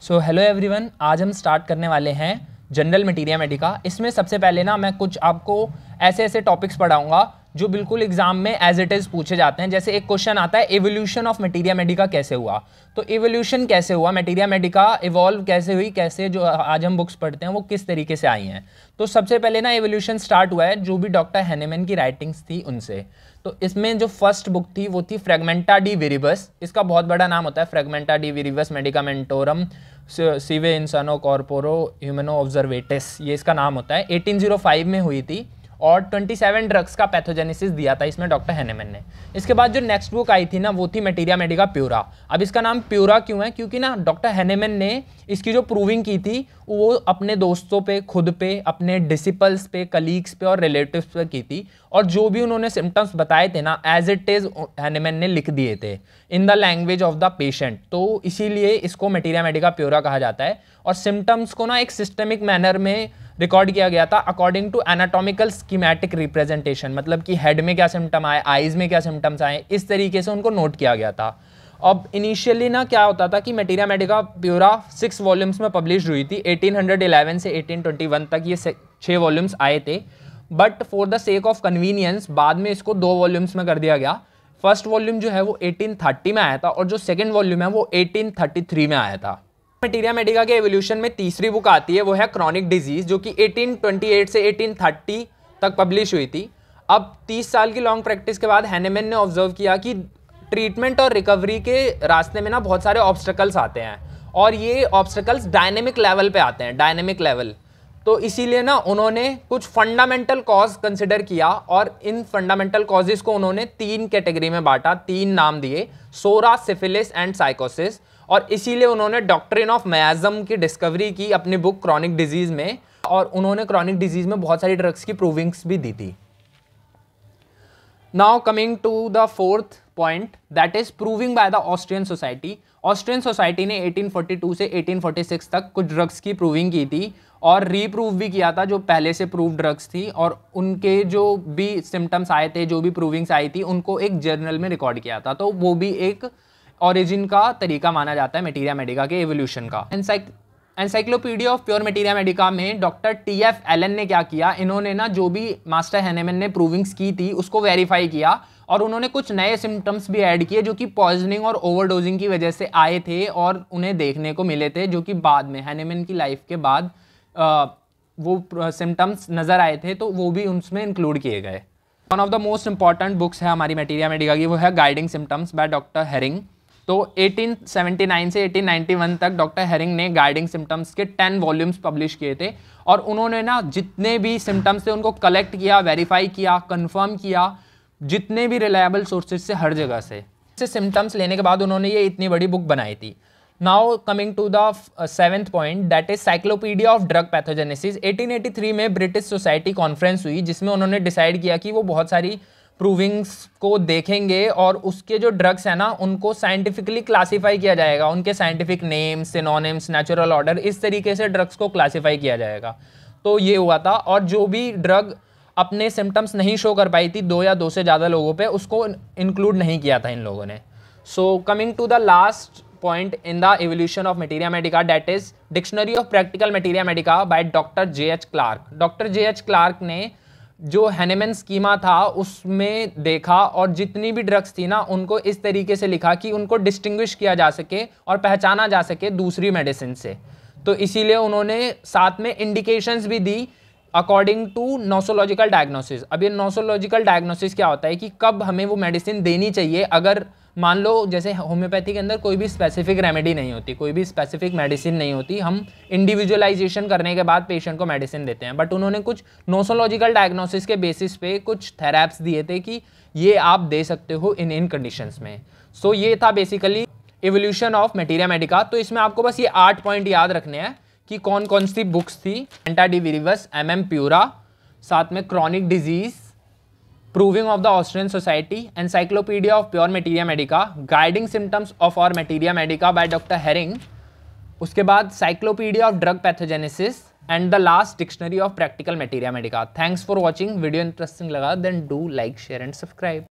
So hello everyone, आज हम start करने वाले हैं जनरल मटीरिया मेडिका। इसमें सबसे पहले ना मैं कुछ आपको ऐसे ऐसे टॉपिक्स पढ़ाऊंगा जो बिल्कुल एग्जाम में एज इट इज़ पूछे जाते हैं। जैसे एक क्वेश्चन आता है, एवोल्यूशन ऑफ मटीरिया मेडिका कैसे हुआ। तो एवोल्यूशन कैसे हुआ, मटीरिया मेडिका इवॉल्व कैसे हुई, कैसे जो आज हम बुक्स पढ़ते हैं वो किस तरीके से आई हैं। तो सबसे पहले ना एवोल्यूशन स्टार्ट हुआ है जो भी डॉक्टर हैनेमैन की राइटिंग्स थी उनसे। तो इसमें जो फर्स्ट बुक थी वो थी फ्रेगमेंटा डी विरिबस। इसका बहुत बड़ा नाम होता है, फ्रेगमेंटा डी विरिबस मेडिकामेंटोरम सिवे इंसानो कॉर्पोरो ह्यूमनो ऑब्जर्वेटिस, ये इसका नाम होता है। 1805 में हुई थी और 27 ड्रग्स का पैथोजेनेसिस दिया था इसमें डॉक्टर हैनेमैन ने। इसके बाद जो नेक्स्ट बुक आई थी ना वो थी मटीरिया मेडिका प्यूरा। अब इसका नाम प्यूरा क्यों है, क्योंकि ना डॉक्टर हैनेमैन ने इसकी जो प्रूविंग की थी वो अपने दोस्तों पे, खुद पे, अपने डिसिपल्स पे, कलीग्स पे और रिलेटिव्स पे की थी। और जो भी उन्होंने सिम्टम्स बताए थे ना एज इट इज हैनेमैन ने लिख दिए थे in the language of the patient. तो इसीलिए इसको मटीरिया मेडिका प्यूरा कहा जाता है। और सिम्टम्स को ना एक सिस्टमिक मैनर में रिकॉर्ड किया गया था according to anatomical schematic representation, मतलब कि हेड में क्या सिम्टम आए, आइज में क्या सिम्टम्स आए, इस तरीके से उनको नोट किया गया था। अब इनिशियली ना क्या होता था कि मटीरिया मेडिका प्यूरा 6 वॉल्यूम्स में पब्लिश हुई थी। 1811 से 1821 तक ये 6 वॉल्यूम्स आए थे। But for the sake of convenience बाद में इसको 2 वॉल्यूम्स में कर दिया गया। फर्स्ट वॉल्यूम जो है वो 1830 में आया था और जो सेकेंड वॉल्यूम है वो 1833 में आया था। मटीरिया मेडिका के एवोल्यूशन में तीसरी बुक आती है, वो है क्रॉनिक डिजीज, जो कि 1828 से 1830 तक पब्लिश हुई थी। अब 30 साल की लॉन्ग प्रैक्टिस के बाद हैनेमैन ने ऑब्जर्व किया कि ट्रीटमेंट और रिकवरी के रास्ते में ना बहुत सारे ऑब्स्टेकल्स आते हैं और ये ऑब्स्टेकल्स डायनेमिक लेवल पे आते हैं, डायनेमिक लेवल। तो इसीलिए ना उन्होंने कुछ फंडामेंटल कॉज कंसिडर किया और इन फंडामेंटल कॉजेज को उन्होंने 3 कैटेगरी में बांटा, 3 नाम दिए, सोरा, सिफिलिस एंड साइकोसिस। और इसीलिए उन्होंने डॉक्ट्रिन ऑफ मैज़म की डिस्कवरी की अपनी बुक क्रॉनिक डिजीज में, और उन्होंने क्रॉनिक डिजीज में बहुत सारी ड्रग्स की प्रूविंग्स भी दी थी। Now coming to the fourth point, that is proving by the Austrian society. Austrian society ने 1842 से 1846 तक कुछ ड्रग्स की प्रूविंग की थी और रीप्रूव भी किया था जो पहले से प्रूव ड्रग्स थी, और उनके जो भी सिम्टम्स आए थे, जो भी प्रूविंग्स आई थी, उनको एक जर्नल में रिकॉर्ड किया था। तो वो भी एक ओरिजिन का तरीका माना जाता है मटीरिया मेडिका के एवोल्यूशन का। Encyclopedia of pure materia Medica में डॉक्टर TF एलन ने क्या किया, इन्होंने ना जो भी मास्टर हैनेमैन ने प्रूविंग्स की थी उसको वेरीफाई किया और उन्होंने कुछ नए सिम्टम्स भी ऐड किए जो कि पॉइजनिंग और ओवरडोजिंग की वजह से आए थे और उन्हें देखने को मिले थे, जो कि बाद में हैनेमैन की लाइफ के बाद वो सिम्टम्स नज़र आए थे, तो वो भी उसमें इंक्लूड किए गए। One of the most important books है हमारी मटीरिया मेडिका की, वो है guiding symptoms bye doctor herring. तो 1879 से 1891 तक डॉक्टर हेरिंग ने गाइडिंग सिम्टम्स के 10 वॉल्यूम्स पब्लिश किए थे और उन्होंने ना जितने भी सिम्टम्स थे उनको कलेक्ट किया, वेरीफाई किया, कंफर्म किया, जितने भी रिलायबल सोर्सेज से, हर जगह से सिम्टम्स लेने के बाद उन्होंने ये इतनी बड़ी बुक बनाई थी। Now coming to the 7th point, that is cyclopaedia of drug pathogenesis. 1883 में ब्रिटिश सोसाइटी कॉन्फ्रेंस हुई जिसमें उन्होंने डिसाइड किया कि वो बहुत सारी प्रूविंग्स को देखेंगे और उसके जो ड्रग्स हैं ना उनको साइंटिफिकली क्लासीफाई किया जाएगा, उनके scientific names, synonyms, natural order, इस तरीके से ड्रग्स को क्लासीफाई किया जाएगा। तो ये हुआ था, और जो भी ड्रग अपने सिम्टम्स नहीं शो कर पाई थी 2 या 2 से ज़्यादा लोगों पे, उसको इंक्लूड नहीं किया था इन लोगों ने। So coming to the last point in the evolution of materia medica, that is dictionary of practical materia medica by doctor JH Clarke. Doctor JH Clarke ने जो हैनेमैन स्कीमा था उसमें देखा और जितनी भी ड्रग्स थी ना उनको इस तरीके से लिखा कि उनको डिस्टिंग्विश किया जा सके और पहचाना जा सके दूसरी मेडिसिन से। तो इसीलिए उन्होंने साथ में इंडिकेशंस भी दी अकॉर्डिंग टू नोसोलॉजिकल डायग्नोसिस। अब ये नोसोलॉजिकल डायग्नोसिस क्या होता है कि कब हमें वो मेडिसिन देनी चाहिए। अगर मान लो जैसे होम्योपैथी के अंदर कोई भी स्पेसिफिक रेमेडी नहीं होती, कोई भी स्पेसिफिक मेडिसिन नहीं होती, हम इंडिविजुअलाइजेशन करने के बाद पेशेंट को मेडिसिन देते हैं। बट उन्होंने कुछ नोसोलॉजिकल डायग्नोसिस के बेसिस पे कुछ थेरेप्स दिए थे कि ये आप दे सकते हो इन कंडीशंस में। सो ये था basically evolution of materia Medica. तो इसमें आपको बस ये 8 पॉइंट याद रखने हैं कि कौन कौन सी बुक्स थी। Fragmenta de viribus, MM pura, साथ में chronic disease, proving of the Austrian society, encyclopaedia of pure materia medica, guiding symptoms of our materia medica by doctor Hering, उसके बाद cyclopaedia of drug pathogenesis and the last dictionary of practical materia medica. Thanks for watching. Video interesting लगा then do like, share and subscribe.